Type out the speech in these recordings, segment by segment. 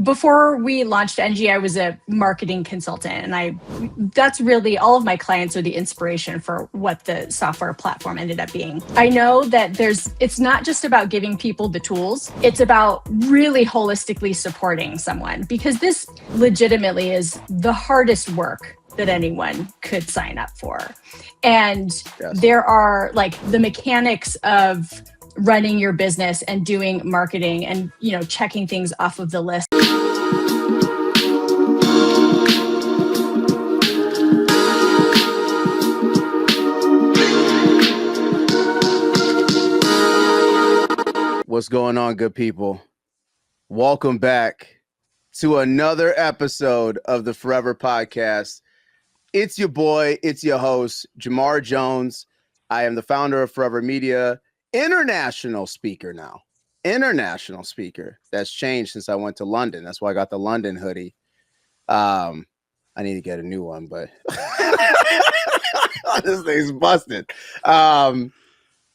before we launched Enji, I was a marketing consultant, and that's really all of my clients are the inspiration for what the software platform ended up being. I know that it's not just about giving people the tools, it's about really holistically supporting someone, because this legitimately is the hardest work that anyone could sign up for. And there are like the mechanics of running your business and doing marketing and, checking things off of the list. What's going on, good people? Welcome back to another episode of the Forever Podcast. It's your boy, it's your host, Jamar Jones. I am the founder of Forever Media, international speaker now. International speaker. That's changed since I went to London. That's why I got the London hoodie. I need to get a new one, but this thing's busted.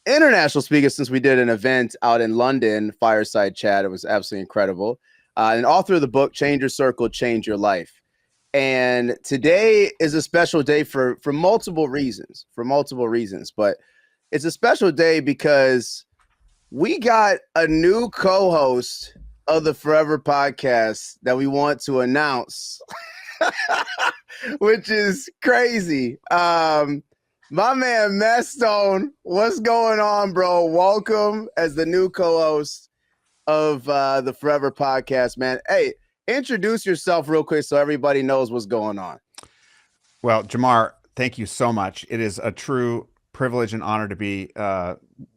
International speaker since we did an event out in London, Fireside Chat. It was absolutely incredible. And author of the book, Change Your Circle, Change Your Life. And today is a special day for multiple reasons, but it's a special day because we got a new co-host of the Forever Podcast that we want to announce, which is crazy. My man, Matt Stone, what's going on, bro? Welcome as the new co-host of the Forever Podcast, man. Hey, introduce yourself real quick so everybody knows what's going on. Well, Jamar, thank you so much. It is a true privilege and honor to be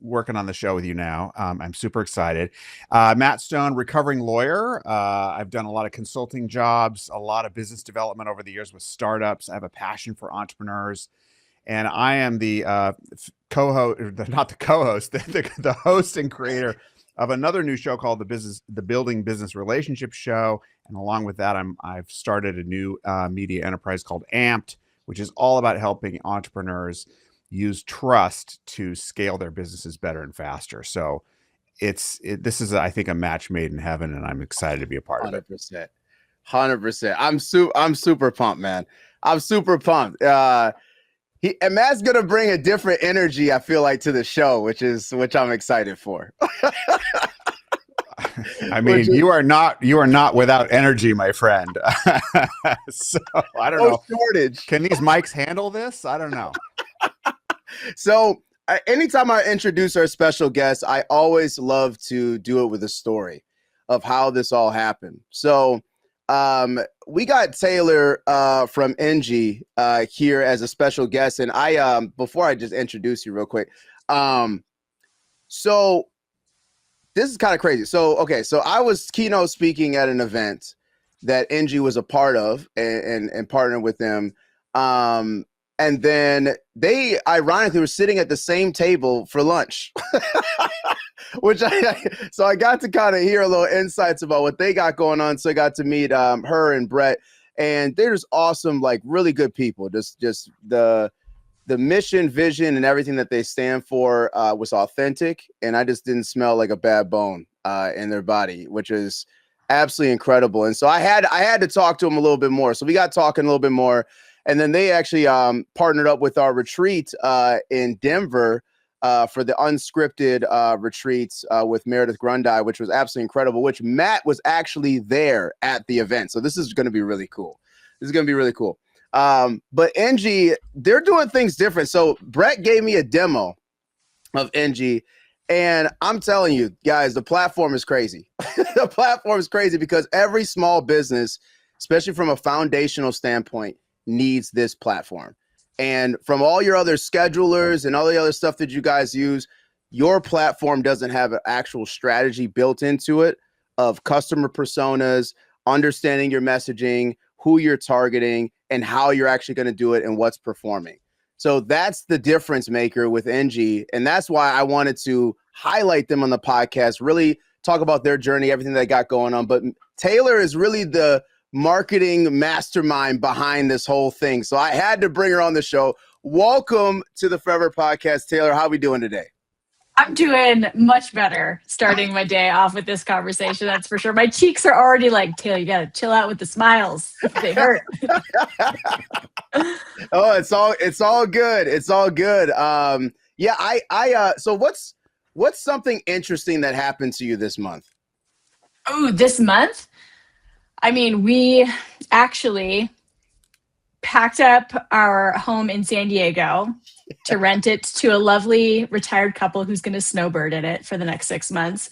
working on the show with you now. I'm super excited. Matt Stone, recovering lawyer. I've done a lot of consulting jobs, a lot of business development over the years with startups. I have a passion for entrepreneurs. And I am the the host and creator of another new show called the Building Business Relationship Show. And along with that, I've started a new media enterprise called Amped, which is all about helping entrepreneurs use trust to scale their businesses better and faster. So this is, I think, a match made in heaven, and I'm excited to be a part of it. 100%. I'm super pumped, man. I'm super pumped. And Matt's gonna bring a different energy, I feel like, to the show, which I'm excited for. I mean, you are not without energy, my friend. So I don't know. Shortage. Can these mics handle this? I don't know. So anytime I introduce our special guest, I always love to do it with a story of how this all happened. So we got Taylor from Enji here as a special guest, and before I just introduce you real quick, so this is kind of crazy. So I was keynote speaking at an event that Enji was a part of and partnered with them, and then they ironically were sitting at the same table for lunch. So I got to kind of hear a little insights about what they got going on. So I got to meet her and Brett, and they're just awesome, like really good people. Just the mission, vision, and everything that they stand for was authentic, and I just didn't smell like a bad bone in their body, which is absolutely incredible. And so I had to talk to them a little bit more. So we got talking a little bit more, and then they actually partnered up with our retreat in Denver. For the unscripted retreats with Meredith Grundy, which was absolutely incredible, which Matt was actually there at the event. So this is going to be really cool. But Enji, they're doing things different. So Brett gave me a demo of Enji, and I'm telling you guys, the platform is crazy. The platform is crazy because every small business, especially from a foundational standpoint, needs this platform. And from all your other schedulers and all the other stuff that you guys use, your platform doesn't have an actual strategy built into it of customer personas, understanding your messaging, who you're targeting, and how you're actually going to do it and what's performing. So that's the difference maker with Enji. And that's why I wanted to highlight them on the podcast, really talk about their journey, everything they got going on. But Taylor is really the marketing mastermind behind this whole thing. So I had to bring her on the show. Welcome to the Forever Podcast, Taylor. How are we doing today? I'm doing much better starting my day off with this conversation. That's for sure. My cheeks are already like, Taylor, you gotta chill out with the smiles. They hurt. Oh, it's all good. It's all good. Yeah, so what's something interesting that happened to you this month? Oh, this month? I mean, we actually packed up our home in San Diego to rent it to a lovely retired couple who's going to snowbird in it for the next 6 months.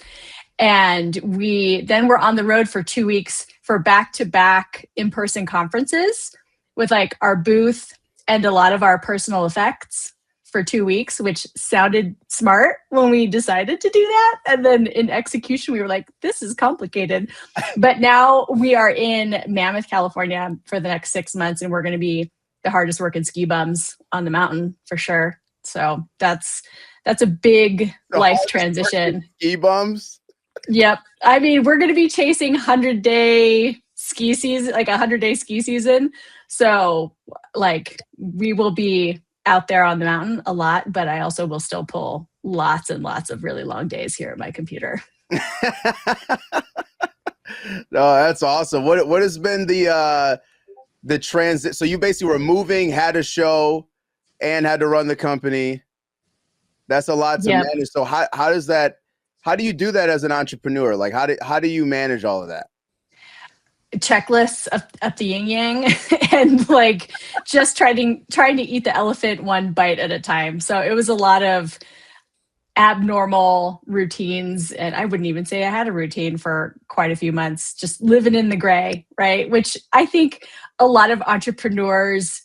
And we then were on the road for 2 weeks for back-to-back in-person conferences with like our booth and a lot of our personal effects for 2 weeks, which sounded smart when we decided to do that. And then in execution, we were like, this is complicated. But now we are in Mammoth, California for the next 6 months, and we're going to be the hardest working ski bums on the mountain for sure. So that's a big life transition. Ski bums? Yep. I mean, we're going to be chasing 100-day ski season, like 100-day ski season. So like we will be out there on the mountain a lot, but I also will still pull lots and lots of really long days here at my computer. No, that's awesome. What has been the transit? So you basically were moving, had a show, and had to run the company. That's a lot to manage. So how do you do that as an entrepreneur? Like how do you manage all of that? Checklists up the yin yang and like just trying to eat the elephant one bite at a time. So it was a lot of abnormal routines, and I wouldn't even say I had a routine for quite a few months, just living in the gray, right? Which I think a lot of entrepreneurs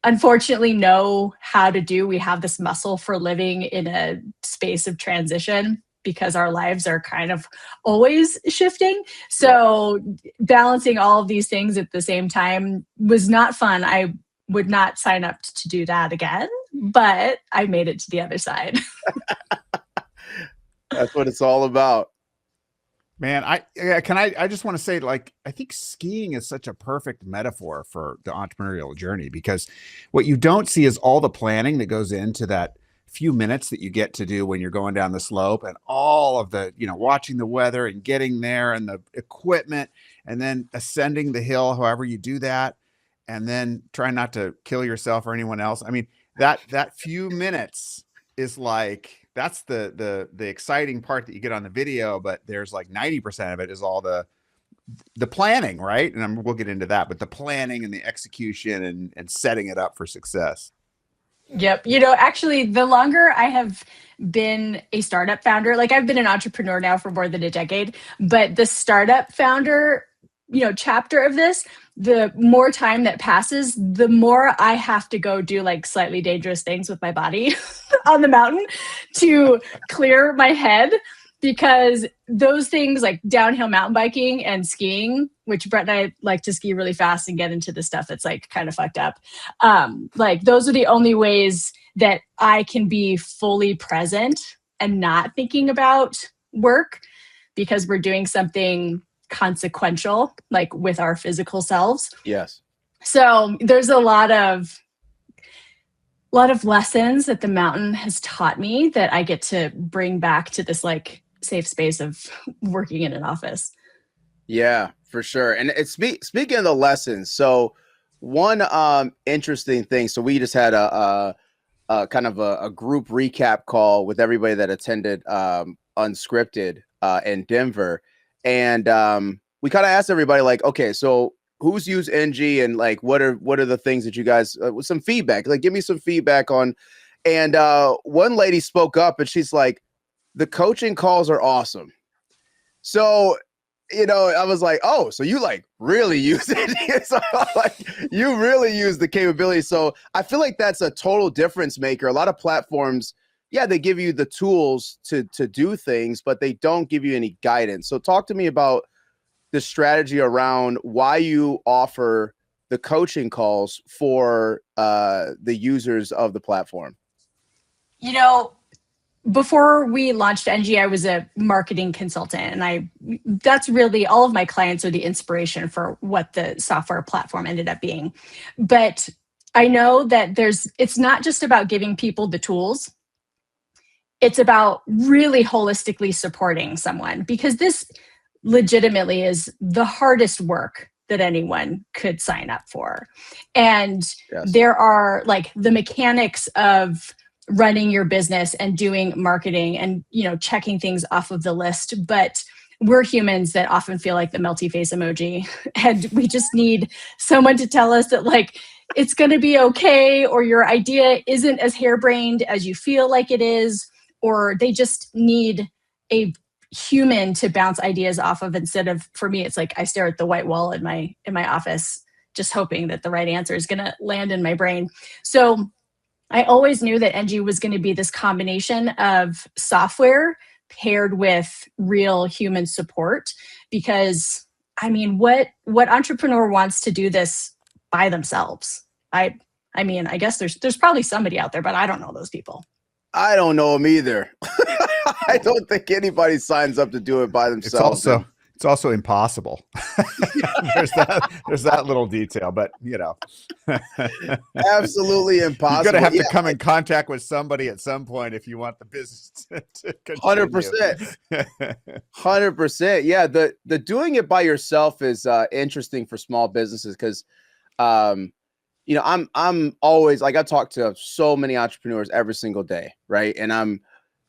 unfortunately know how to do. We have this muscle for living in a space of transition because our lives are kind of always shifting. So balancing all of these things at the same time was not fun. I would not sign up to do that again, but I made it to the other side. That's what it's all about. Man, I just want to say, like, I think skiing is such a perfect metaphor for the entrepreneurial journey, because what you don't see is all the planning that goes into that few minutes that you get to do when you're going down the slope, and all of the, watching the weather and getting there and the equipment, and then ascending the hill, however you do that, and then trying not to kill yourself or anyone else. I mean, that few minutes is like, that's the exciting part that you get on the video, but there's like 90% of it is all the planning, right? And we'll get into that, but the planning and the execution and setting it up for success. Yep. Actually, the longer I have been a startup founder, like I've been an entrepreneur now for more than a decade, but the startup founder, chapter of this, the more time that passes, the more I have to go do like slightly dangerous things with my body on the mountain to clear my head, because those things like downhill mountain biking and skiing, which Brett and I like to ski really fast and get into the stuff that's like kind of fucked up. Like those are the only ways that I can be fully present and not thinking about work, because we're doing something consequential, like with our physical selves. Yes. So there's a lot of lessons that the mountain has taught me that I get to bring back to this like safe space of working in an office. Yeah, for sure. And it's speaking of the lessons, so one interesting thing. So we just had a kind of a group recap call with everybody that attended Unscripted in Denver, and we kind of asked everybody like, okay, so who's used Enji, and like what are the things that you guys with some feedback, like give me some feedback on. And one lady spoke up and she's like, the coaching calls are awesome. So I was like, oh, so you like really use it. So like you really use the capability. So I feel like that's a total difference maker. A lot of platforms, yeah, they give you the tools to do things, but they don't give you any guidance. So talk to me about the strategy around why you offer the coaching calls for the users of the platform. Before we launched Enji, I was a marketing consultant, and that's really all of my clients are the inspiration for what the software platform ended up being. But I know that it's not just about giving people the tools. it's about really holistically supporting someone, because this legitimately is the hardest work that anyone could sign up for. And Yes. there are like the mechanics of running your business and doing marketing and, checking things off of the list. But we're humans that often feel like the melty face emoji. And we just need someone to tell us that like, it's going to be okay, or your idea isn't as harebrained as you feel like it is, or they just need a human to bounce ideas off of, instead of, for me, it's like I stare at the white wall in my office, just hoping that the right answer is going to land in my brain. So I always knew that Enji was going to be this combination of software paired with real human support, because I mean, what entrepreneur wants to do this by themselves? I mean, I guess there's probably somebody out there, but I don't know those people. I don't know them either. I don't think anybody signs up to do it by themselves. It's also impossible. there's that little detail, but absolutely impossible. You're gonna have to come in contact with somebody at some point if you want the business to continue. 100%. 100%. Yeah, the doing it by yourself is interesting for small businesses, because I'm always like, I talk to so many entrepreneurs every single day, right? And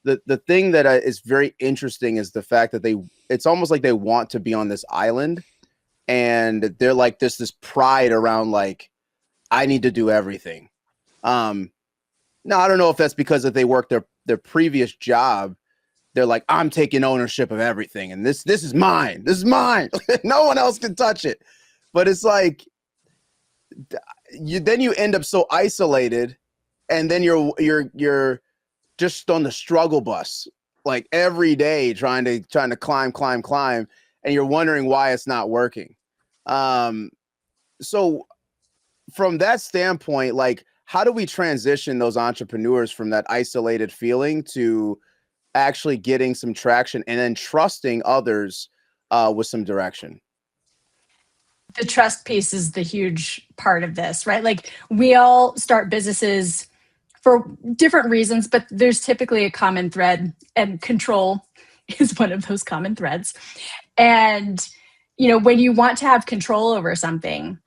the thing that is very interesting is the fact that it's almost like they want to be on this island, and they're like this pride around like, I need to do everything. Now I don't know if that's because if they work their previous job, they're like, I'm taking ownership of everything, and this is mine. This is mine. No one else can touch it. But it's like, then you end up so isolated, and then you're just on the struggle bus, like every day trying to climb, and you're wondering why it's not working. So from that standpoint, like, how do we transition those entrepreneurs from that isolated feeling to actually getting some traction and then trusting others with some direction? The trust piece is the huge part of this, right? Like, we all start businesses for different reasons, but there's typically a common thread, and control is one of those common threads. And, when you want to have control over something,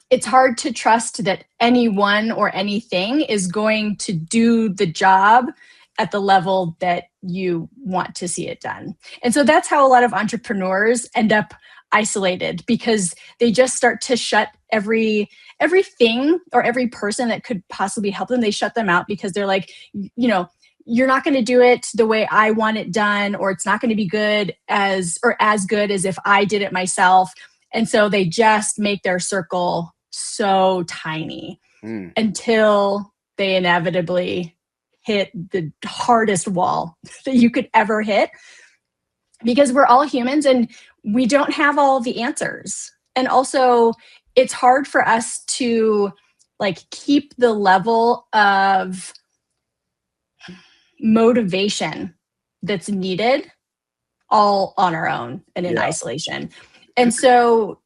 it's hard to trust that anyone or anything is going to do the job at the level that you want to see it done. And so that's how a lot of entrepreneurs end up isolated, because they just start to shut everything or every person that could possibly help them. They shut them out because they're like, you're not going to do it the way I want it done, or it's not going to be good as good as if I did it myself. And so they just make their circle so tiny until they inevitably hit the hardest wall that you could ever hit, because we're all humans and we don't have all of the answers. And also, it's hard for us to like keep the level of motivation that's needed all on our own and in isolation. And so,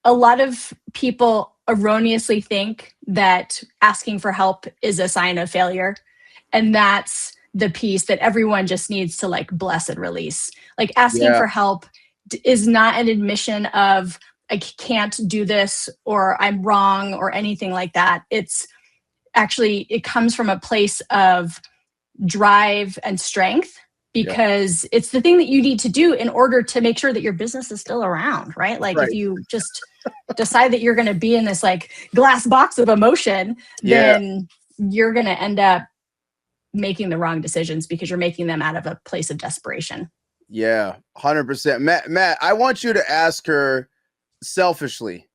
a lot of people erroneously think that asking for help is a sign of failure. And that's the piece that everyone just needs to like bless and release. Like, asking for help is not an admission of I can't do this or I'm wrong or anything like that. It's actually, it comes from a place of drive and strength, because it's the thing that you need to do in order to make sure that your business is still around, right? Like, if you just decide that you're going to be in this like glass box of emotion, then you're going to end up making the wrong decisions because you're making them out of a place of desperation. Yeah, 100%. Matt, I want you to ask her selfishly.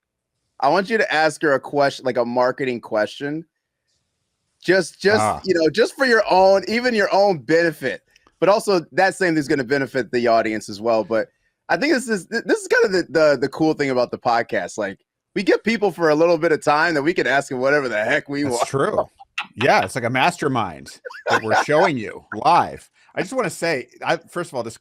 I want you to ask her a question, like a marketing question. Just for your own, even your own benefit, but also that same thing's going to benefit the audience as well. But I think this is kind of the cool thing about the podcast. Like, we get people for a little bit of time that we can ask them whatever the heck we want. That's true. Yeah, it's like a mastermind that we're showing you live. I just want to say, first of all, this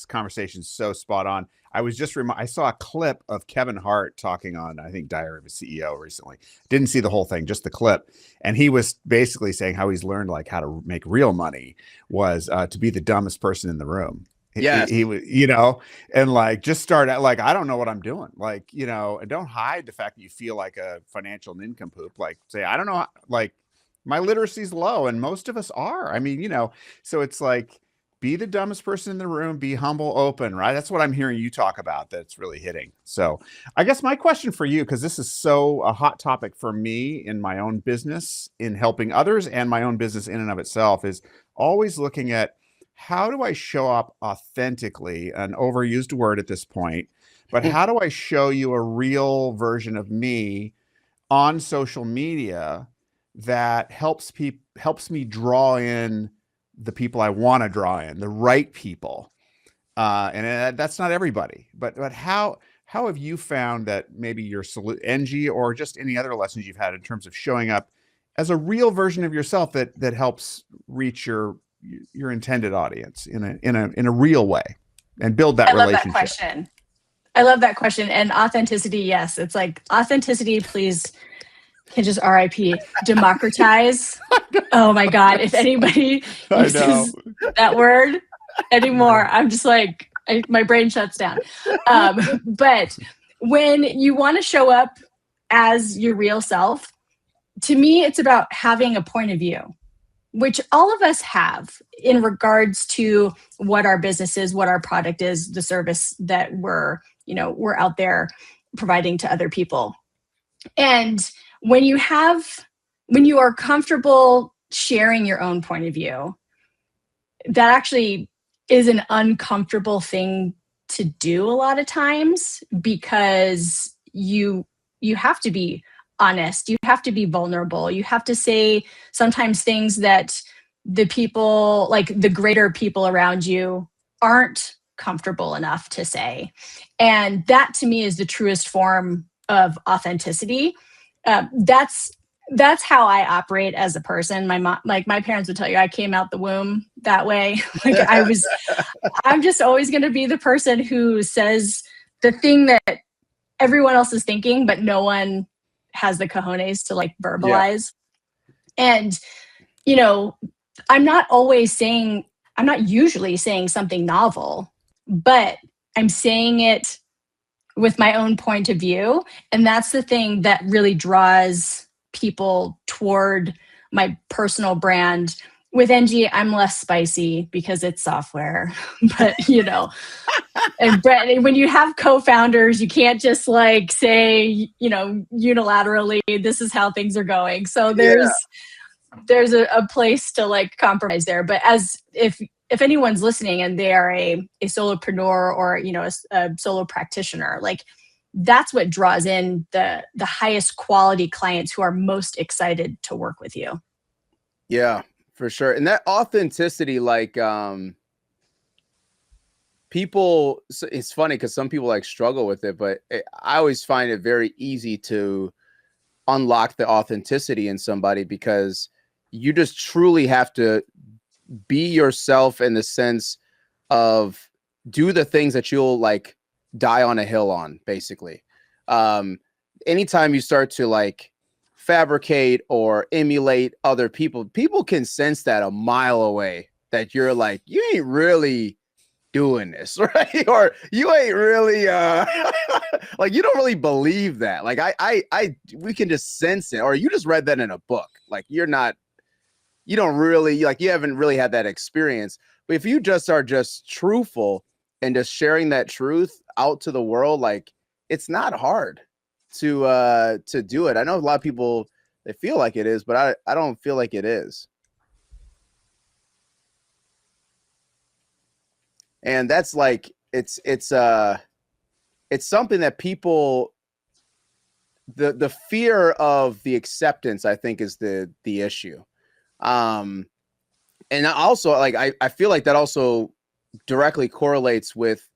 conversation is so spot on. I was just I saw a clip of Kevin Hart talking on, I think, Diary of a CEO recently. Didn't see the whole thing, just the clip. And he was basically saying how he's learned like how to make real money was to be the dumbest person in the room. Yes. He was, you know, and like just start at like, I don't know what I'm doing. Like, you know, and don't hide the fact that you feel like a financial nincompoop. Like say, I don't know, like my literacy's low and most of us are. I mean, you know, so it's like, be the dumbest person in the room, be humble, open, right? That's what I'm hearing you talk about. That's really hitting. So I guess my question for you, because this is so a hot topic for me in my own business, in helping others and my own business in and of itself, is always looking at how do I show up authentically, an overused word at this point, but how do I show you a real version of me on social media that helps me draw in the people I want to draw in, the right people. And that's not everybody, but how have you found that maybe your Enji or just any other lessons you've had in terms of showing up as a real version of yourself that helps reach your intended audience in a real way and build that relationship? I love that question. And authenticity, yes. It's like authenticity, please can just RIP democratize. Oh my God. If anybody uses that word anymore, I'm just like, my brain shuts down. But when you want to show up as your real self, to me, it's about having a point of view, which all of us have in regards to what our business is, what our product is, the service that we're out there providing to other people. And when you are comfortable sharing your own point of view, that actually is an uncomfortable thing to do a lot of times, because you have to be honest, you have to be vulnerable, you have to say sometimes things that the people, like the greater people around you, aren't comfortable enough to say. And that to me is the truest form of authenticity. That's how I operate as a person. My mom, like my parents would tell you, I came out the womb that way. Like I'm just always going to be the person who says the thing that everyone else is thinking, but no one has the cojones to like verbalize. Yeah. And, I'm not usually saying something novel, but I'm saying it with my own point of view. And that's the thing that really draws people toward my personal brand. With Enji, I'm less spicy because it's software, but and Brett, when you have co-founders, you can't just like say, unilaterally, this is how things are going. So there's a place to like compromise there. But if anyone's listening and they are a solopreneur or, a solo practitioner, like that's what draws in the highest quality clients who are most excited to work with you. Yeah, for sure. And that authenticity, like, people, it's funny because some people like struggle with it, but I always find it very easy to unlock the authenticity in somebody, because you just truly have to be yourself in the sense of do the things that you'll like die on a hill on, basically. Anytime you start to like fabricate or emulate other people can sense that a mile away, that you're like, you ain't really doing this, right? Or you ain't really like, you don't really believe that. Like we can just sense it, or you just read that in a book. Like you don't really, like, you haven't really had that experience. But if you just are just truthful and just sharing that truth out to the world, like it's not hard to do it. I know a lot of people, they feel like it is, but I don't feel like it is. And that's like, it's something that people, the fear of the acceptance, I think, is the issue. And also, like, I feel like that also directly correlates with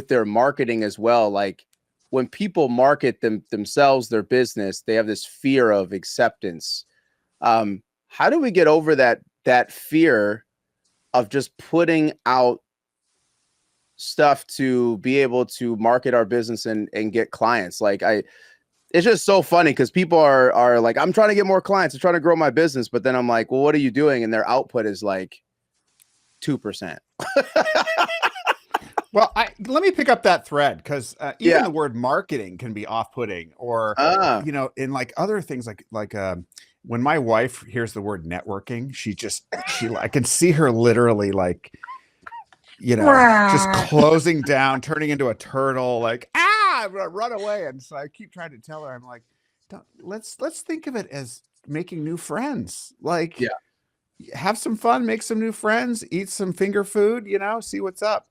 their marketing as well. Like when people market themselves, their business, they have this fear of acceptance. How do we get over that fear of just putting out stuff to be able to market our business and get clients. Like it's just so funny because people are like, I'm trying to get more clients, I'm trying to grow my business, but then I'm like, well, what are you doing? And their output is like 2%. Well, let me pick up that thread, because even the word marketing can be off-putting, or in like other things, like when my wife hears the word networking, she I can see her literally like, just closing down, turning into a turtle, like, I'm gonna run away. And so I keep trying to tell her, I'm like, let's think of it as making new friends. Like, have some fun, make some new friends, eat some finger food, see what's up.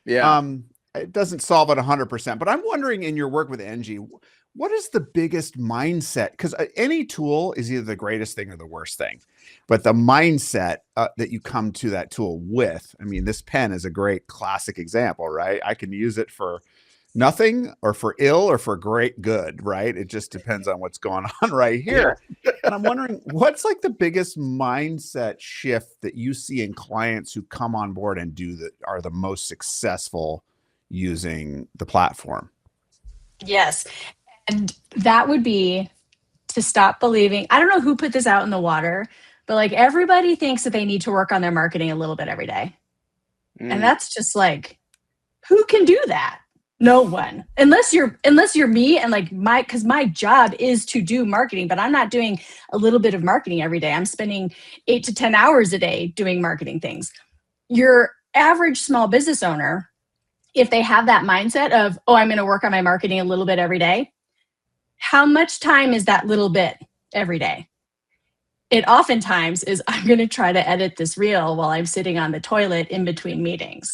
Yeah. It doesn't solve it 100%, but I'm wondering, in your work with Enji, what is the biggest mindset? Because any tool is either the greatest thing or the worst thing, but the mindset that you come to that tool with, I mean, this pen is a great classic example, right? I can use it for nothing, or for ill, or for great good, right? It just depends on what's going on right here. Yeah. And I'm wondering, what's like the biggest mindset shift that you see in clients who come on board and are the most successful using the platform? Yes. And that would be to stop believing. I don't know who put this out in the water, but like, everybody thinks that they need to work on their marketing a little bit every day. And that's just like, who can do that? No one, unless you're me, and like because my job is to do marketing, but I'm not doing a little bit of marketing every day. I'm spending 8 to 10 hours a day doing marketing things. Your average small business owner, if they have that mindset of, oh, I'm going to work on my marketing a little bit every day, how much time is that little bit every day? It oftentimes is, I'm going to try to edit this reel while I'm sitting on the toilet in between meetings.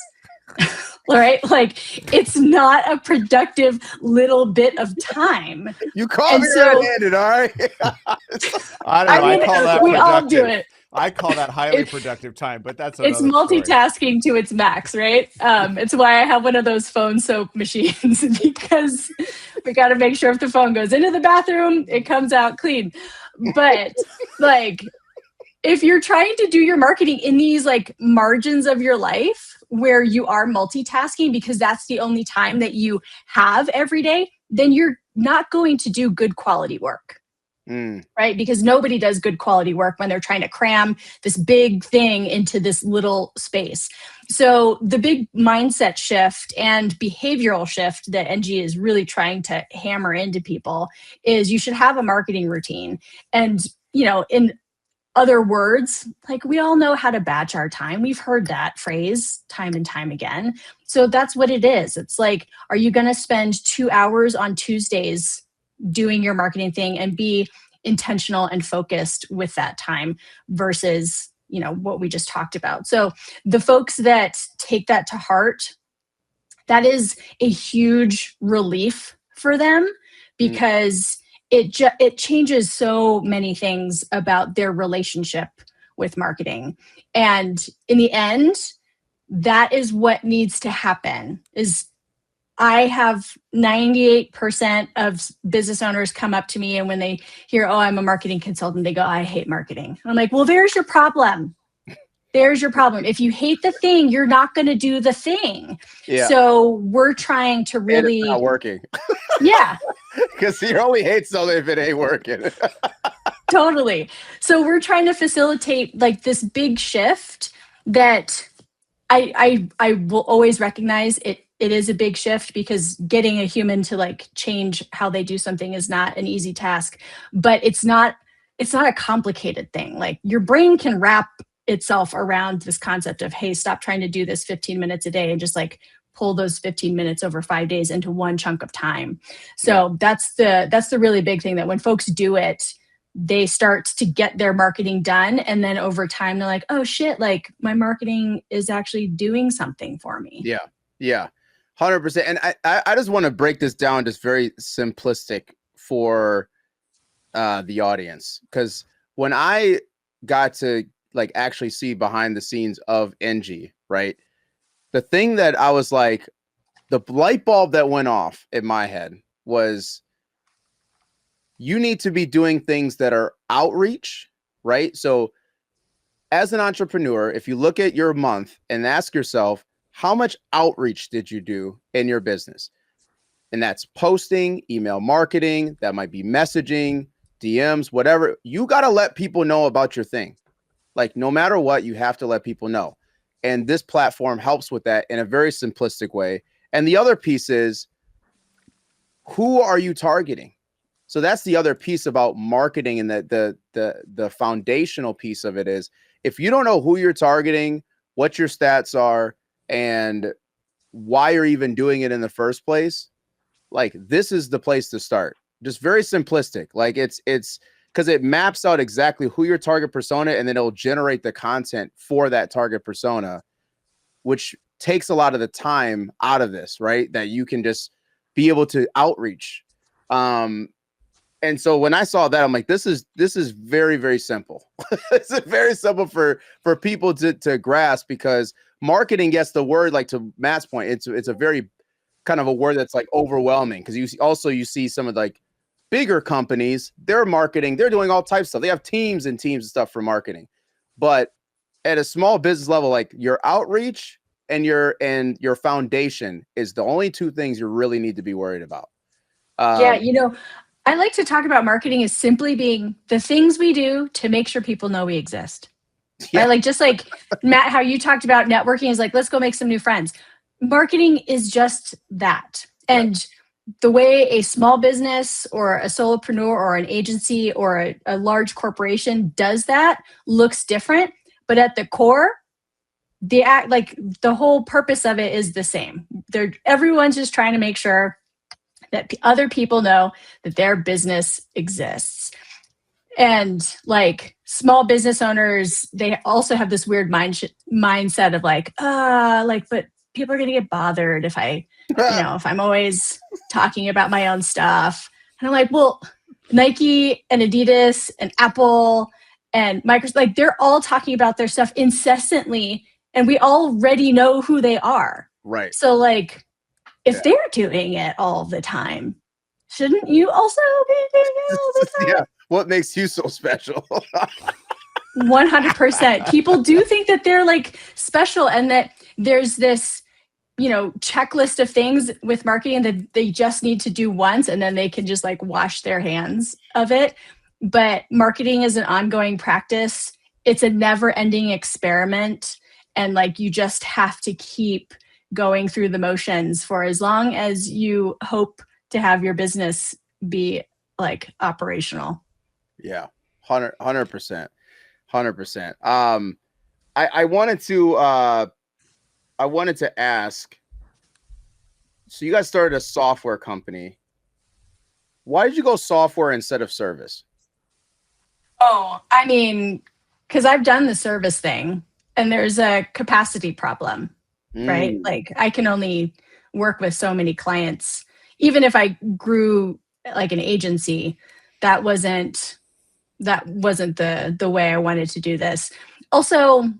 Right? Like, it's not a productive little bit of time. You call me red-handed, all right? I don't know. I call that we productive. all do it. I call that highly productive time, but that's it's multitasking to its max, right? It's why I have one of those phone soap machines, because we got to make sure if the phone goes into the bathroom, it comes out clean. But like, if you're trying to do your marketing in these like margins of your life where you are multitasking because that's the only time that you have every day, then you're not going to do good quality work. Right? Because nobody does good quality work when they're trying to cram this big thing into this little space. So the big mindset shift and behavioral shift that Enji is really trying to hammer into people is, you should have a marketing routine. And, in other words, like, we all know how to batch our time. We've heard that phrase time and time again. So that's what it is. It's like, are you going to spend 2 hours on Tuesdays doing your marketing thing and be intentional and focused with that time versus, what we just talked about? So the folks that take that to heart, that is a huge relief for them, because it changes so many things about their relationship with marketing. And in the end, that is what needs to happen. Is I have 98% of business owners come up to me, and when they hear, oh, I'm a marketing consultant, they go, I hate marketing. And I'm like, well, there's your problem. There's your problem. If you hate the thing, you're not going to do the thing. Yeah. So we're trying to really... And it's not working. Yeah. Because you only hate something if it ain't working. Totally. So we're trying to facilitate like this big shift that I will always recognize it. It is a big shift, because getting a human to like change how they do something is not an easy task, but it's not a complicated thing. Like, your brain can wrap itself around this concept of, hey, stop trying to do this 15 minutes a day and just like pull those 15 minutes over 5 days into one chunk of time. So that's the really big thing, that when folks do it, they start to get their marketing done. And then over time, they're like, oh shit, like my marketing is actually doing something for me. Yeah. Yeah. 100%. And I just want to break this down just very simplistic for the audience. Because when I got to like actually see behind the scenes of Enji, right? The thing that I was like, the light bulb that went off in my head was, you need to be doing things that are outreach, right? So as an entrepreneur, if you look at your month and ask yourself, how much outreach did you do in your business? And that's posting, email marketing, that might be messaging, DMs, whatever. You got to let people know about your thing. Like, no matter what, you have to let people know. And this platform helps with that in a very simplistic way. And the other piece is, who are you targeting? So that's the other piece about marketing, and the foundational piece of it is, if you don't know who you're targeting, what your stats are, and why you're even doing it in the first place, like, this is the place to start. Just very simplistic. Like, it's because it maps out exactly who your target persona, and then it'll generate the content for that target persona, which takes a lot of the time out of this, right? That you can just be able to outreach. And so when I saw that, I'm like, this is very, very simple. It's very simple for people to grasp, because marketing gets the word, like to Matt's point, it's a very kind of a word that's like overwhelming, because you see some of like bigger companies, they're marketing, they're doing all types of stuff. They have teams and teams and stuff for marketing. But at a small business level, like, your outreach and your foundation is the only two things you really need to be worried about. Yeah, I like to talk about marketing as simply being the things we do to make sure people know we exist. Yeah. Right? Like, just like Matt, how you talked about networking is like, let's go make some new friends. Marketing is just that. And the way a small business or a solopreneur or an agency or a large corporation does that looks different. But at the core, the whole purpose of it is the same. Everyone's just trying to make sure that other people know that their business exists. And like, small business owners, they also have this weird mindset of like, but people are going to get bothered if if I'm always talking about my own stuff. And I'm like, well, Nike and Adidas and Apple and Microsoft, like, they're all talking about their stuff incessantly, and we already know who they are. Right. So like, if they're doing it all the time, shouldn't you also be doing it all the time? Yeah. What makes you so special? 100%. People do think that they're like special, and that there's this, checklist of things with marketing that they just need to do once, and then they can just like wash their hands of it. But marketing is an ongoing practice. It's a never-ending experiment. And like, you just have to keep going through the motions for as long as you hope to have your business be like operational. Yeah, 100%. 100%. I wanted to ask, so you guys started a software company. Why did you go software instead of service? Oh, I mean, because I've done the service thing, and there's a capacity problem, right? Like, I can only work with so many clients. Even if I grew like an agency, that wasn't the way I wanted to do this. Also,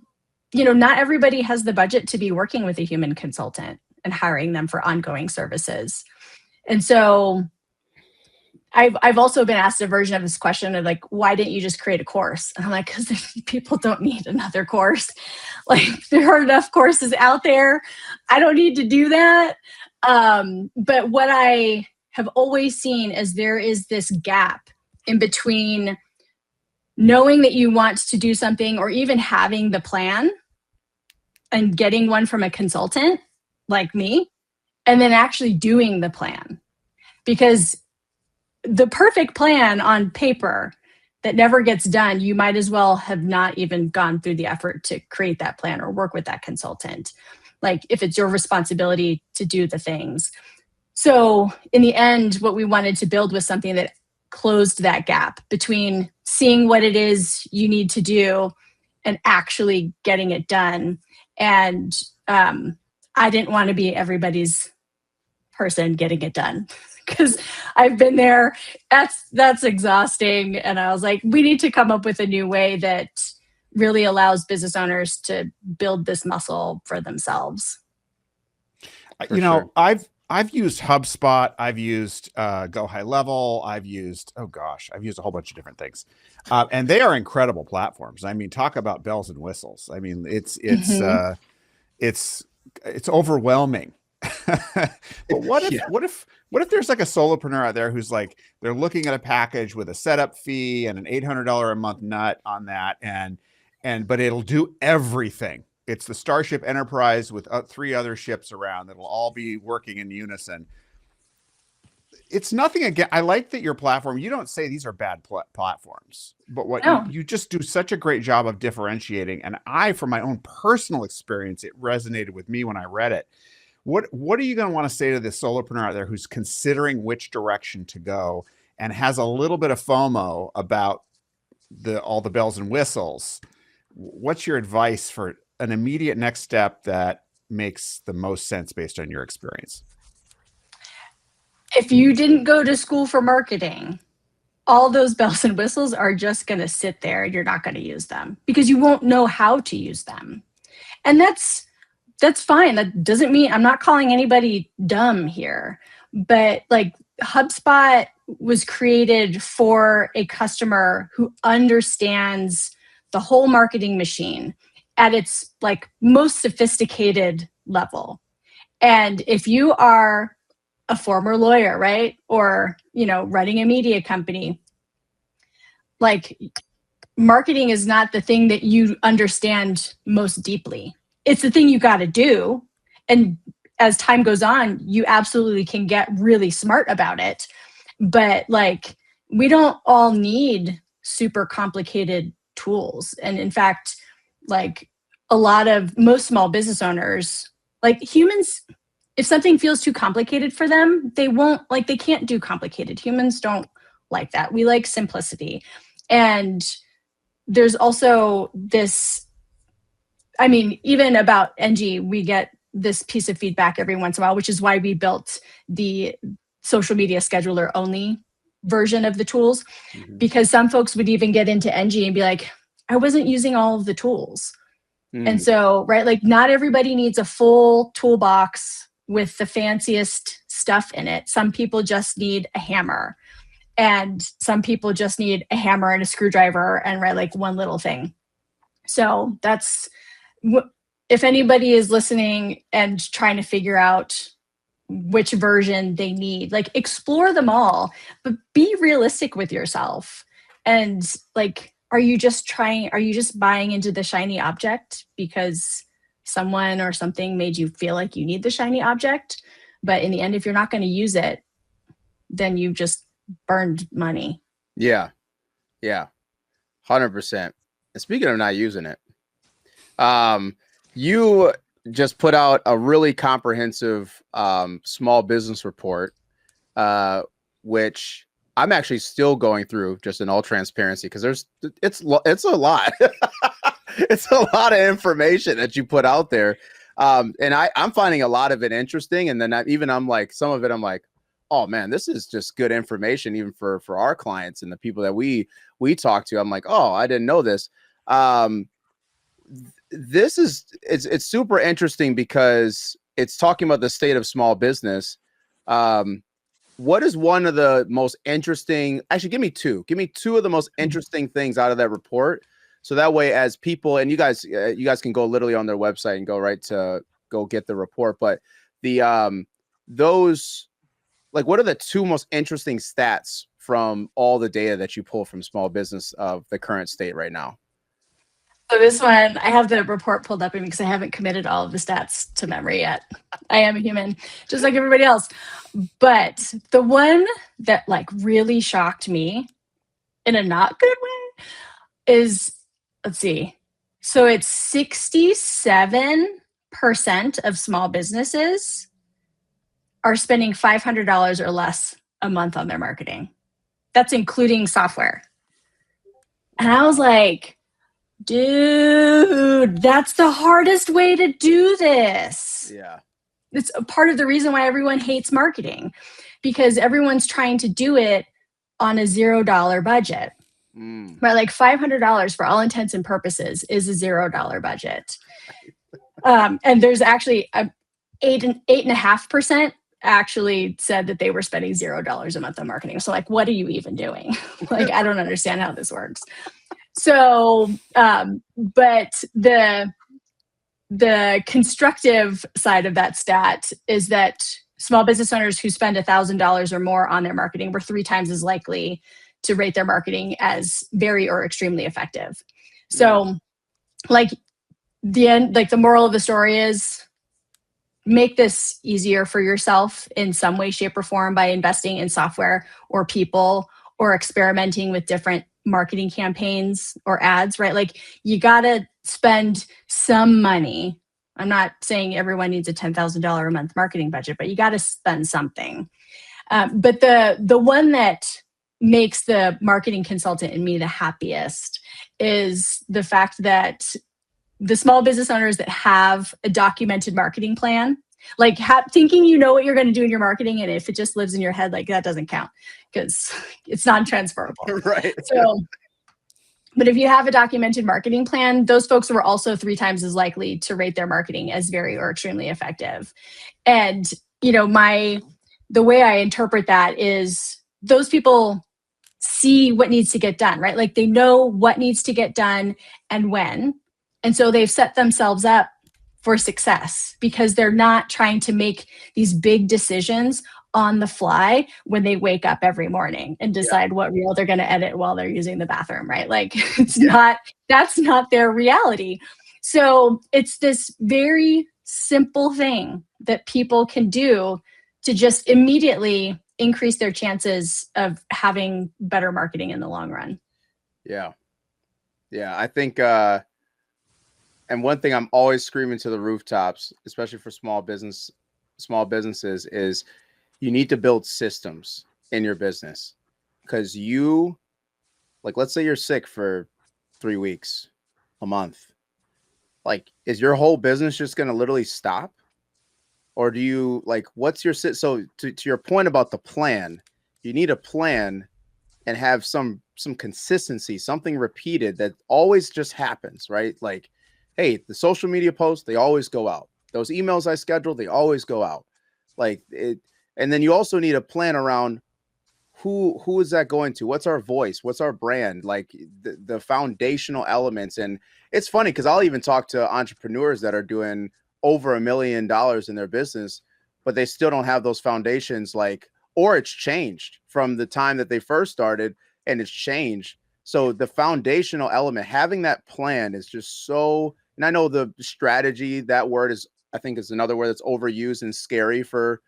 not everybody has the budget to be working with a human consultant and hiring them for ongoing services. And so I've also been asked a version of this question of like, why didn't you just create a course? And I'm like, because people don't need another course. Like, there are enough courses out there. I don't need to do that. But what I have always seen is there is this gap in between knowing that you want to do something, or even having the plan and getting one from a consultant like me, and then actually doing the plan. Because the perfect plan on paper that never gets done, you might as well have not even gone through the effort to create that plan or work with that consultant, like, if it's your responsibility to do the things. So in the end, what we wanted to build was something that closed that gap between seeing what it is you need to do and actually getting it done. And I didn't want to be everybody's person getting it done, because I've been there. That's exhausting. And I was like, we need to come up with a new way that really allows business owners to build this muscle for themselves. I've I've used HubSpot. I've used Go High Level. I've used I've used a whole bunch of different things, and they are incredible platforms. I mean, talk about bells and whistles. I mean, it's overwhelming. But what if there's like a solopreneur out there who's like, they're looking at a package with a setup fee and an $800 a month nut on that, but it'll do everything. It's the Starship Enterprise with 3 other ships around that'll all be working in unison. It's nothing again. I like that your platform, you don't say these are bad platforms, but you just do such a great job of differentiating. And from my own personal experience, it resonated with me when I read it. What are you going to want to say to this solopreneur out there who's considering which direction to go and has a little bit of FOMO about all the bells and whistles? What's your advice for an immediate next step that makes the most sense based on your experience? If you didn't go to school for marketing, all those bells and whistles are just going to sit there and you're not going to use them because you won't know how to use them. And that's fine. That doesn't mean I'm not calling anybody dumb here, but like HubSpot was created for a customer who understands the whole marketing machine at its like most sophisticated level. And if you are a former lawyer, right? Or, running a media company, like marketing is not the thing that you understand most deeply. It's the thing you got to do. And as time goes on, you absolutely can get really smart about it. But like, we don't all need super complicated tools. And in fact, like most small business owners, like humans, if something feels too complicated for them, they can't do complicated. Humans don't like that. We like simplicity. And there's also this, even about Enji, we get this piece of feedback every once in a while, which is why we built the social media scheduler only version of the tools, because some folks would even get into Enji and be like, I wasn't using all of the tools. And so, right, like not everybody needs a full toolbox with the fanciest stuff in it. Some people just need a hammer, and some people just need a hammer and a screwdriver and like one little thing. So that's if anybody is listening and trying to figure out which version they need, like explore them all, but be realistic with yourself. And like, are you just buying into the shiny object because someone or something made you feel like you need the shiny object? But in the end, if you're not going to use it, then you just burned money. Yeah. 100%. And speaking of not using it, you just put out a really comprehensive small business report, which I'm actually still going through, just in all transparency, because it's a lot. It's a lot of information that you put out there. And I'm finding a lot of it interesting. And then I'm like, some of it, I'm like, oh man, this is just good information, even for our clients and the people that we talk to. I'm like, oh, I didn't know this. It's super interesting because it's talking about the state of small business. What is one of the most interesting, actually give me two of the most interesting things out of that report. So that way, as people, and you guys can go literally on their website and go right to go get the report. But those, like, what are the two most interesting stats from all the data that you pull from small business of the current state right now? So this one, I have the report pulled up because I haven't committed all of the stats to memory yet. I am a human, just like everybody else. But the one that like really shocked me in a not good way is, let's see. So it's 67% of small businesses are spending $500 or less a month on their marketing. That's including software. And I was like, dude, that's the hardest way to do this. Yeah. It's a part of the reason why everyone hates marketing, because everyone's trying to do it on a $0 budget. Right? Like $500 for all intents and purposes is a $0 budget. And there's actually 8.5% actually said that they were spending $0 a month on marketing. So like, what are you even doing? Like, I don't understand how this works. So, but the constructive side of that stat is that small business owners who spend $1,000 or more on their marketing were 3 times as likely to rate their marketing as very or extremely effective. So like the moral of the story is make this easier for yourself in some way, shape, or form by investing in software or people or experimenting with different marketing campaigns or ads, right? Like you got to spend some money. I'm not saying everyone needs a $10,000 a month marketing budget, but you got to spend something. But the one that makes the marketing consultant in me the happiest is the fact that the small business owners that have a documented marketing plan, like thinking you know what you're going to do in your marketing, and if it just lives in your head, like that doesn't count because it's non-transferable. Right. So, but if you have a documented marketing plan, those folks were also 3 times as likely to rate their marketing as very or extremely effective. And, you know, the way I interpret that is those people see what needs to get done, right? Like they know what needs to get done and when. And so they've set themselves up for success because they're not trying to make these big decisions on the fly when they wake up every morning and decide what reel they're going to edit while they're using the bathroom, right? Like that's not their reality. So it's this very simple thing that people can do to just immediately increase their chances of having better marketing in the long run. Yeah. I think, and one thing I'm always screaming to the rooftops, especially for small businesses, is you need to build systems in your business. Because let's say you're sick for 3 weeks, a month. Like, is your whole business just going to literally stop? Or do you what's your so to your point about the plan, you need a plan and have some consistency, something repeated that always just happens, right? Like, hey, the social media posts, they always go out. Those emails I schedule, they always go out. Like it, and then you also need a plan around who is that going to? What's our voice? What's our brand? Like the foundational elements. And it's funny because I'll even talk to entrepreneurs that are doing over $1 million in their business, but they still don't have those foundations, or it's changed from the time that they first started and it's changed. So the foundational element, having that plan is just so, and I know the strategy, that word I think is another word that's overused and scary for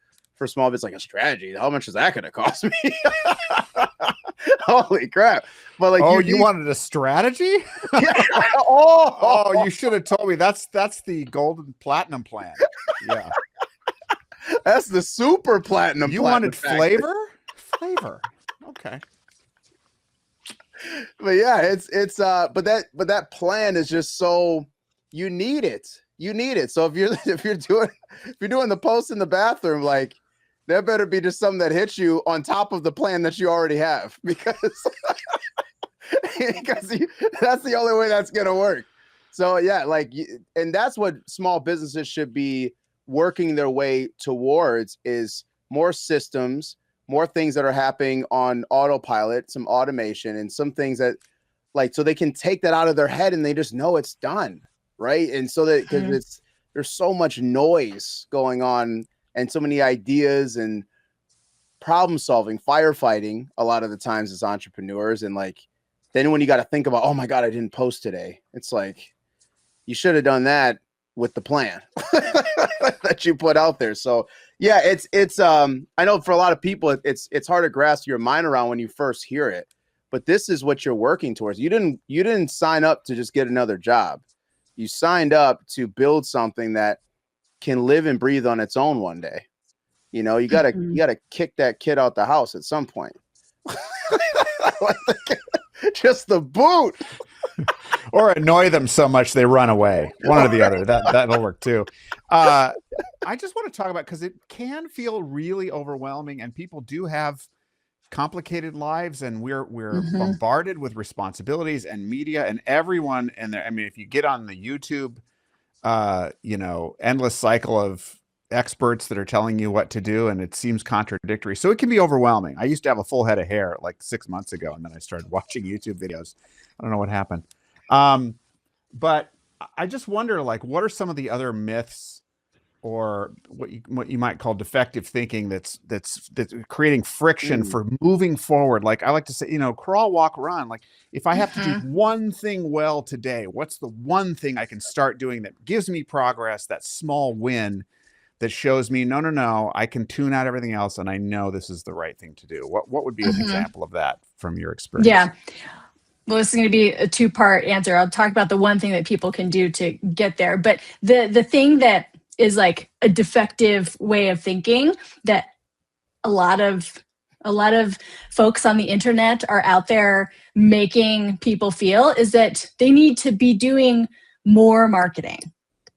small business, like a strategy. How much is that going to cost me? Holy crap. But you wanted a strategy? Oh, you should have told me that's the golden platinum plan. Yeah. That's the super platinum. You wanted flavor? Flavor. Okay. But yeah, it's but that plan is just so, you need it. So if you're doing the post in the bathroom, there better be just something that hits you on top of the plan that you already have, because that's the only way that's gonna work. So yeah, and that's what small businesses should be working their way towards, is more systems, more things that are happening on autopilot, some automation, and some things that so they can take that out of their head and they just know it's done, right? And so that, because there's so much noise going on and so many ideas and problem solving, firefighting a lot of the times as entrepreneurs. And then when you got to think about, oh my God, I didn't post today. It's like, you should have done that with the plan that you put out there. So yeah, it's I know for a lot of people, it's hard to grasp your mind around when you first hear it, but this is what you're working towards. You didn't sign up to just get another job. You signed up to build something that can live and breathe on its own one day. You gotta kick that kid out the house at some point. Just the boot. Or annoy them so much they run away. One or the other. That'll work too. I just want to talk about, because it can feel really overwhelming, and people do have complicated lives, and we're bombarded with responsibilities and media and everyone. And there, I mean, if you get on the YouTube, endless cycle of experts that are telling you what to do, and it seems contradictory. So it can be overwhelming. I used to have a full head of hair like 6 months ago, and then I started watching YouTube videos. I don't know what happened. But I just wonder, like, what are some of the other myths or what you might call defective thinking that's creating friction for moving forward? Like I like to say, crawl, walk, run. Like if I have to do one thing well today, what's the one thing I can start doing that gives me progress, that small win that shows me, no, I can tune out everything else and I know this is the right thing to do? What would be an example of that from your experience? Yeah. Well, this is going to be a two-part answer. I'll talk about the one thing that people can do to get there. But the thing that is like a defective way of thinking that a lot of folks on the internet are out there making people feel is that they need to be doing more marketing,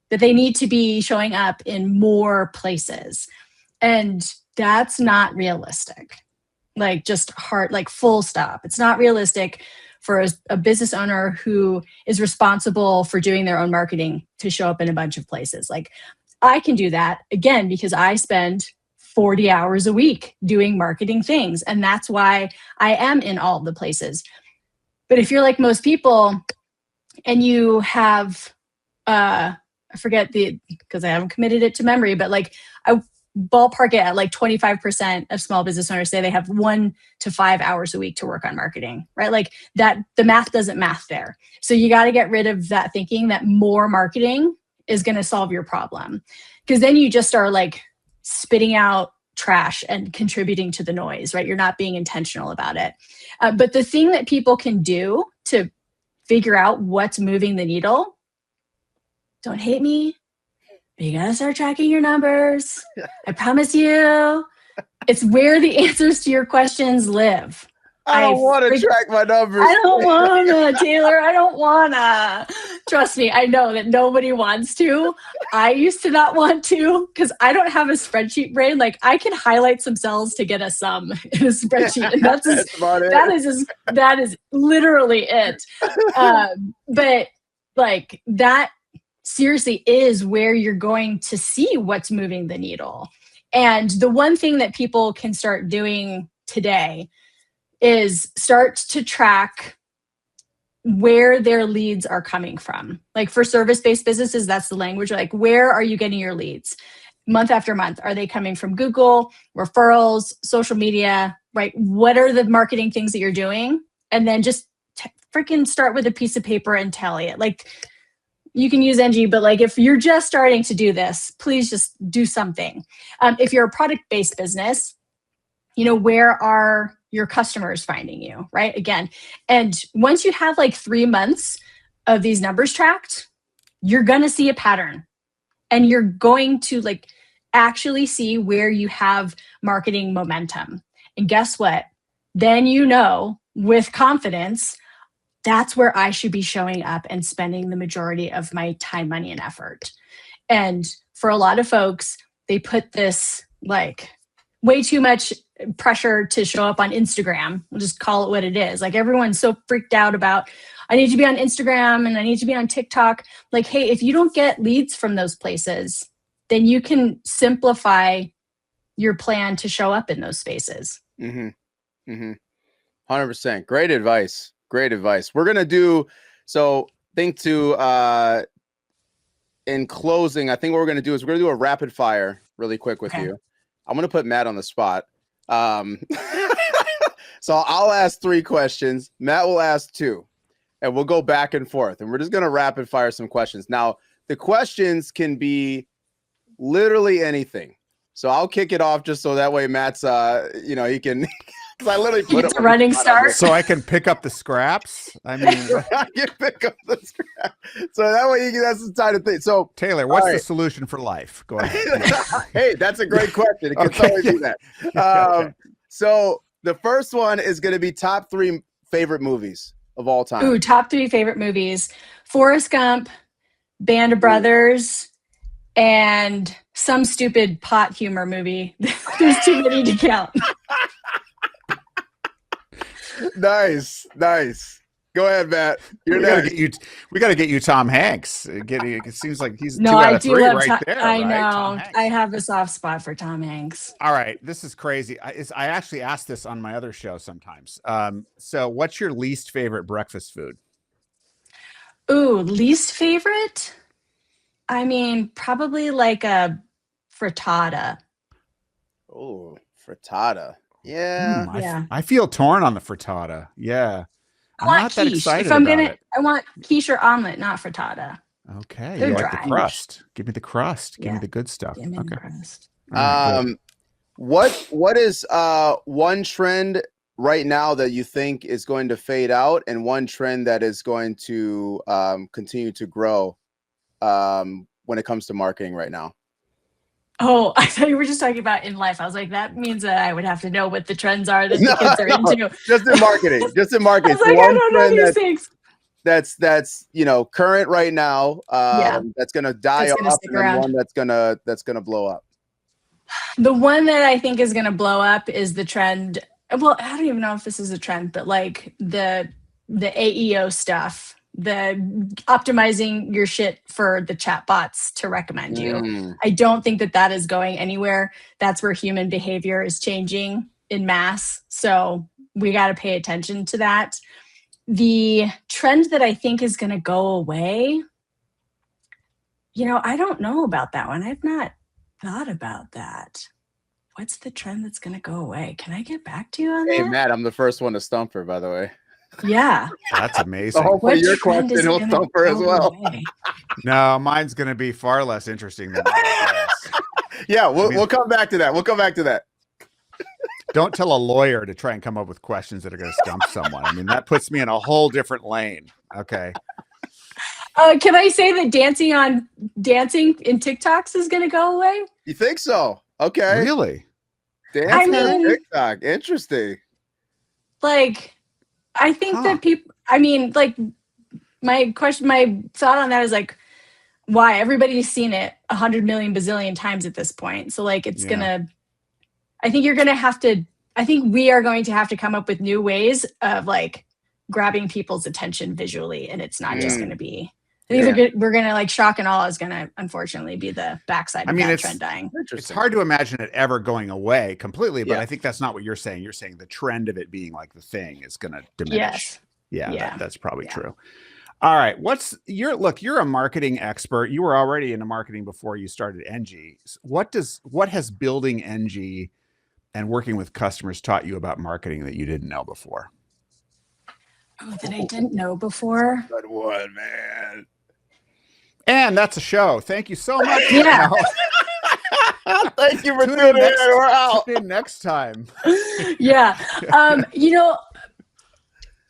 that they need to be showing up in more places. And that's not realistic. Like just hard, like full stop. It's not realistic for a business owner who is responsible for doing their own marketing to show up in a bunch of places. Like I can do that again because I spend 40 hours a week doing marketing things. And that's why I am in all the places. But if you're like most people and you have, I forget because I haven't committed it to memory, but like I ballpark it at like 25% of small business owners say they have 1 to 5 hours a week to work on marketing, right? Like that, the math doesn't math there. So you got to get rid of that thinking that more marketing is going to solve your problem. Because then you just are like spitting out trash and contributing to the noise, right? You're not being intentional about it. But the thing that people can do to figure out what's moving the needle, don't hate me, but you got to start tracking your numbers. I promise you, it's where the answers to your questions live. I don't want to track my numbers. I don't want to, Taylor. I don't want to. Trust me, I know that nobody wants to. I used to not want to because I don't have a spreadsheet brain. Like I can highlight some cells to get a sum in a spreadsheet. And that is literally it. But like that seriously is where you're going to see what's moving the needle. And the one thing that people can start doing today is start to track where their leads are coming from. Like for service-based businesses, that's the language. Like, where are you getting your leads? Month after month, are they coming from Google, referrals, social media, right? What are the marketing things that you're doing? And then just freaking start with a piece of paper and tally it. Like, you can use Enji, but like if you're just starting to do this, please just do something. If you're a product-based business, where are your customers finding you, right? Again, and once you have like 3 months of these numbers tracked, you're going to see a pattern and you're going to like actually see where you have marketing momentum. And guess what? Then with confidence, that's where I should be showing up and spending the majority of my time, money, and effort. And for a lot of folks, they put this like way too much pressure to show up on Instagram. We'll just call it what it is. Like everyone's so freaked out about, I need to be on Instagram and I need to be on TikTok. Like, hey, if you don't get leads from those places, then you can simplify your plan to show up in those spaces. 100%. Great advice. Great advice. We're going to in closing, I think what we're going to do is we're going to do a rapid fire really quick with you. I'm going to put Matt on the spot. So I'll ask 3 questions. Matt will ask 2, and we'll go back and forth. And we're just going to rapid fire some questions. Now, the questions can be literally anything. So I'll kick it off just so that way Matt's, he can. I literally put it's a running start. So I can pick up the scraps. I mean, I can pick up the scraps. So that way that's the time to think. So Taylor, what's the solution for life? Go ahead. Hey, that's a great question. It can totally do that. Okay. So the first one is going to be top 3 favorite movies of all time. Ooh, top 3 favorite movies: Forrest Gump, Band of Brothers, and some stupid pot humor movie. There's too many to count. Nice. Go ahead, Matt. You're We gotta next. get you. We gotta get you Tom Hanks. It seems like he's No, 2 out I of do 3 love right there. I Right, Tom know. Hanks. I have a soft spot for Tom Hanks. All right, this is crazy. I actually ask this on my other show sometimes. So, what's your least favorite breakfast food? Ooh, least favorite? I mean, probably like a frittata. Oh, frittata. Yeah. Yeah. I feel torn on the frittata. Yeah, I I'm want not that quiche. excited If I'm about gonna, it. I want quiche or omelet, not frittata. Okay, They're you like the dry. crust? Give me the crust. Give me Yeah. the good stuff. Give me Okay. the crust. All right, good. What is one trend right now that you think is going to fade out, and one trend that is going to continue to grow when it comes to marketing right now? Oh, I thought you were just talking about in life. I was like, that means that I would have to know what the trends are that the No, kids are no, into. just in marketing. Just in I marketing. was like, I One don't know trend these things. that's current right now, Yeah. that's gonna die That's gonna off, stick and then around. one that's gonna blow up. The one that I think is going to blow up is the trend. Well, I don't even know if this is a trend, but like the AEO stuff, the optimizing your shit for the chatbots to recommend you. Mm. I don't think that that is going anywhere. That's where human behavior is changing in mass. So we got to pay attention to that. The trend that I think is going to go away, I don't know about that one. I've not thought about that. What's the trend that's going to go away? Can I get back to you on Hey, that? Matt, I'm the first one to stump her, by the way. Yeah. That's So amazing. hopefully What your trend is question will gonna stump her as go well. away? No, mine's going to be far less interesting than yours. Yeah, we'll come back to that. We'll come back to that. Don't tell a lawyer to try and come up with questions that are going to stump someone. I mean, that puts me in a whole different lane. Okay. Can I say that dancing in TikToks is going to go away? You think so? Okay. Really? Dancing I on mean- TikTok. Interesting. Like, I think that people, I mean, like, my thought on that is like, why? Everybody's seen it 100 million bazillion times at this point. So like, it's gonna, I think we are going to have to come up with new ways of like grabbing people's attention visually. And it's not just going to be, we're going to like shock and awe is going to unfortunately be the backside of that trend dying. It's hard to imagine it ever going away completely, but I think that's not what you're saying. You're saying the trend of it being like the thing is going to diminish. Yes. Yeah. That's probably true. All right. You're a marketing expert. You were already into marketing before you started Enji. What has building Enji and working with customers taught you about marketing that you didn't know before? Oh, that I didn't know before. Good one, man. And that's a show. Thank you so much. Yeah. Thank you for tuning in. We're out. Tune in next time. Yeah.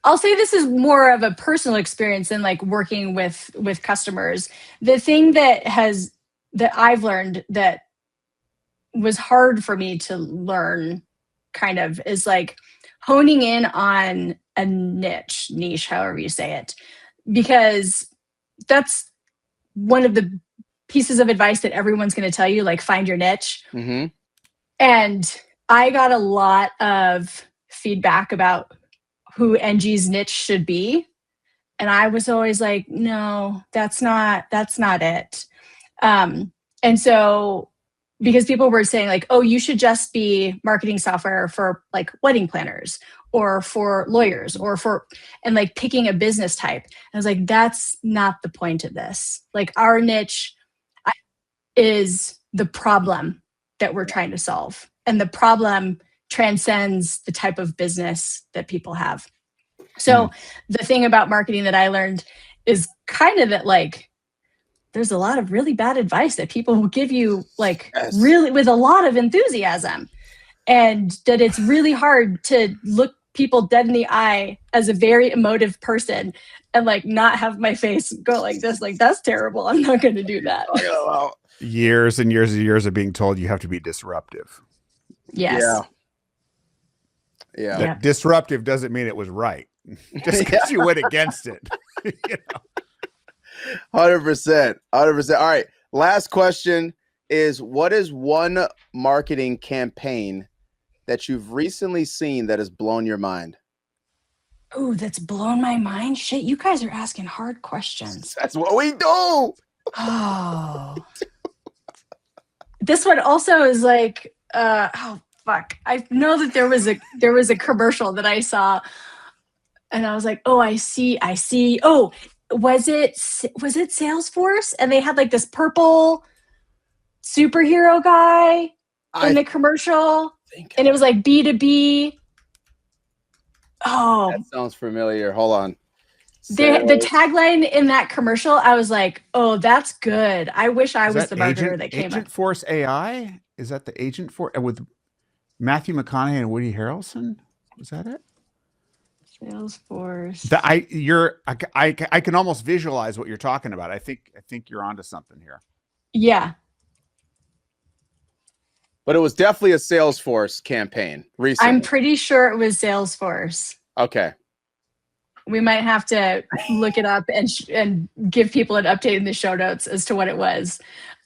I'll say this is more of a personal experience than like working with customers. The thing that I've learned that was hard for me to learn kind of is like honing in on a niche, however you say it, because that's one of the pieces of advice that everyone's going to tell you, like find your niche. Mm-hmm. And I got a lot of feedback about who Enji's niche should be. And I was always like, no, that's not it. And so because people were saying like, oh, you should just be marketing software for like wedding planners or for lawyers and like picking a business type. I was like, that's not the point of this. Like our niche is the problem that we're trying to solve. And the problem transcends the type of business that people have. So the thing about marketing that I learned is kind of that like, there's a lot of really bad advice that people will give you like really with a lot of enthusiasm, and that it's really hard to look people dead in the eye as a very emotive person and like not have my face go like this, like that's terrible. I'm not going to do that. Years and years and years of being told you have to be disruptive. Yes. Yeah. Disruptive doesn't mean it was right. Just because you went against it. 100%. All right. Last question is, what is one marketing campaign that you've recently seen that has blown your mind? Oh, that's blown my mind. Shit, you guys are asking hard questions. That's what we do. Oh. This one also is like, oh fuck. I know that there was a commercial that I saw, and I was like, oh, I see. Oh, was it Salesforce? And they had like this purple superhero guy in the commercial, and it was like B2B. Oh, that sounds familiar. Hold on. the tagline in that commercial, I was like, oh, that's good. I wish I was the marketer that came Agent up. Force AI? Is that the Agent Force with Matthew McConaughey and Woody Harrelson? Was that it? Salesforce. I can almost visualize what you're talking about. I think you're onto something here. Yeah. But it was definitely a Salesforce campaign recently. I'm pretty sure it was Salesforce. Okay. We might have to look it up and give people an update in the show notes as to what it was.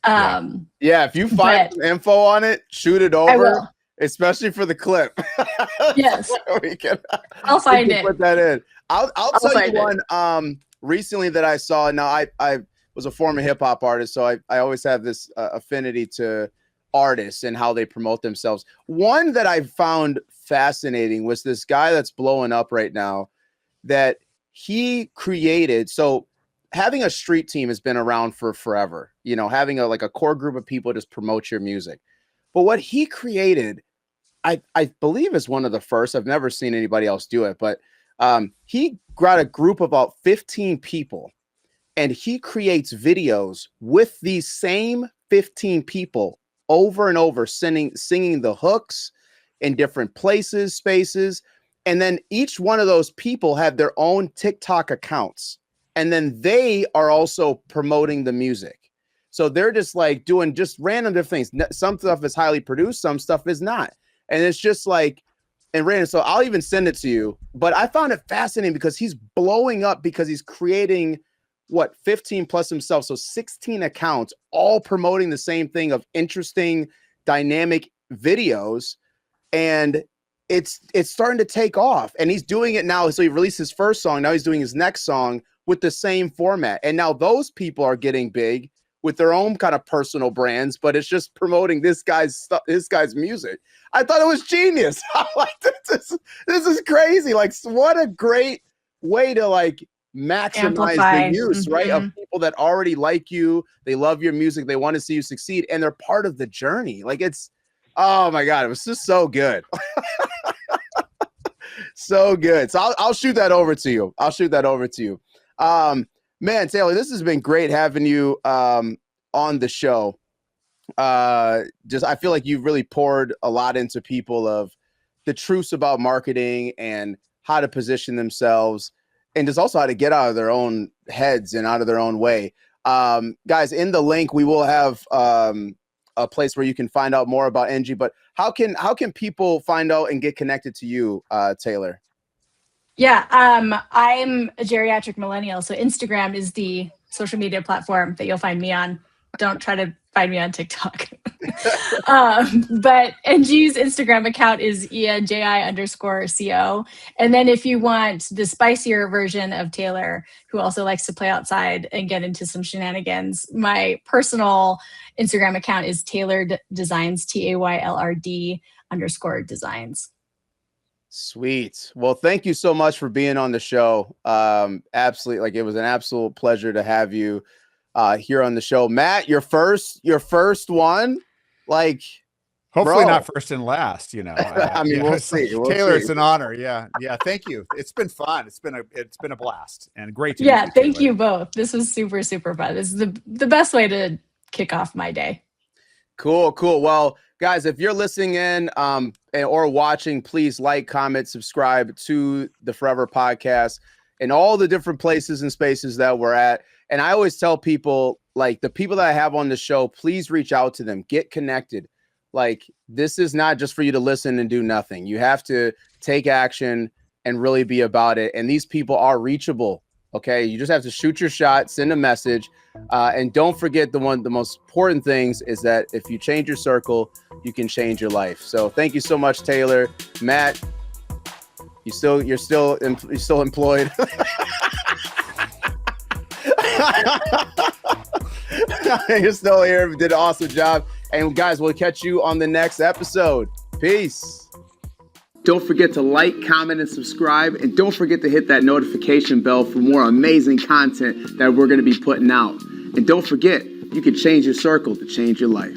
Yeah, if you find some info on it, shoot it over. I will. Especially for the clip. Yes. I'll find it. Put that in. I'll tell you one recently that I saw. Now I was a former hip hop artist, so I always have this affinity to artists and how they promote themselves. One that I found fascinating was this guy that's blowing up right now that he created. So having a street team has been around for forever, you know, having a core group of people just promote your music. But what he created, I believe is one of the first. I've never seen anybody else do it, but he got a group of about 15 people, and he creates videos with these same 15 people over and over, singing the hooks in different places, spaces. And then each one of those people have their own TikTok accounts. And then they are also promoting the music. So they're just like doing just random different things. Some stuff is highly produced, some stuff is not. And it's just like, and random. So I'll even send it to you. But I found it fascinating because he's blowing up because he's creating 15 plus himself. So 16 accounts, all promoting the same thing of interesting, dynamic videos. And it's starting to take off. And he's doing it now. So he released his first song. Now he's doing his next song with the same format. And now those people are getting big with their own kind of personal brands, but it's just promoting this guy's music. I thought it was genius. I'm like, this is crazy. Like, what a great way to like maximize the use, right? Of people that already like you, they love your music, they want to see you succeed, and they're part of the journey. Like, it's, oh my God, it was just so good. So good. So I'll shoot that over to you. Man, Taylor, this has been great having you on the show. I feel like you've really poured a lot into people of the truths about marketing and how to position themselves, and just also how to get out of their own heads and out of their own way. Guys, in the link, we will have a place where you can find out more about Enji, but how can people find out and get connected to you, Taylor? Yeah, I'm a geriatric millennial, so Instagram is the social media platform that you'll find me on. Don't try to find me on TikTok. But Enji's Instagram account is ENJI_CO. And then if you want the spicier version of Taylor, who also likes to play outside and get into some shenanigans, my personal Instagram account is Taylor Designs, TAYLRD_designs. Sweet. Well, thank you so much for being on the show. Absolutely. Like, it was an absolute pleasure to have you here on the show. Matt, your first one, like, hopefully not first and last, you know. I mean, we'll see. Taylor, it's an honor. Yeah. Thank you. It's been fun. It's been a blast and great to meet you. Thank Taylor. you both. This was super, super fun. This is the best way to kick off my day. Cool. Well, guys, if you're listening in or watching, please like, comment, subscribe to the Forever Podcast and all the different places and spaces that we're at. And I always tell people, like, the people that I have on the show, please reach out to them, get connected. Like, this is not just for you to listen and do nothing. You have to take action and really be about it. And these people are reachable. Okay. You just have to shoot your shot, send a message. And don't forget the most important things is that if you change your circle, you can change your life. So thank you so much, Taylor. Matt, You're still employed. You're still here. Did an awesome job. And guys, we'll catch you on the next episode. Peace. Don't forget to like, comment, and subscribe. And don't forget to hit that notification bell for more amazing content that we're going to be putting out. And don't forget, you can change your circle to change your life.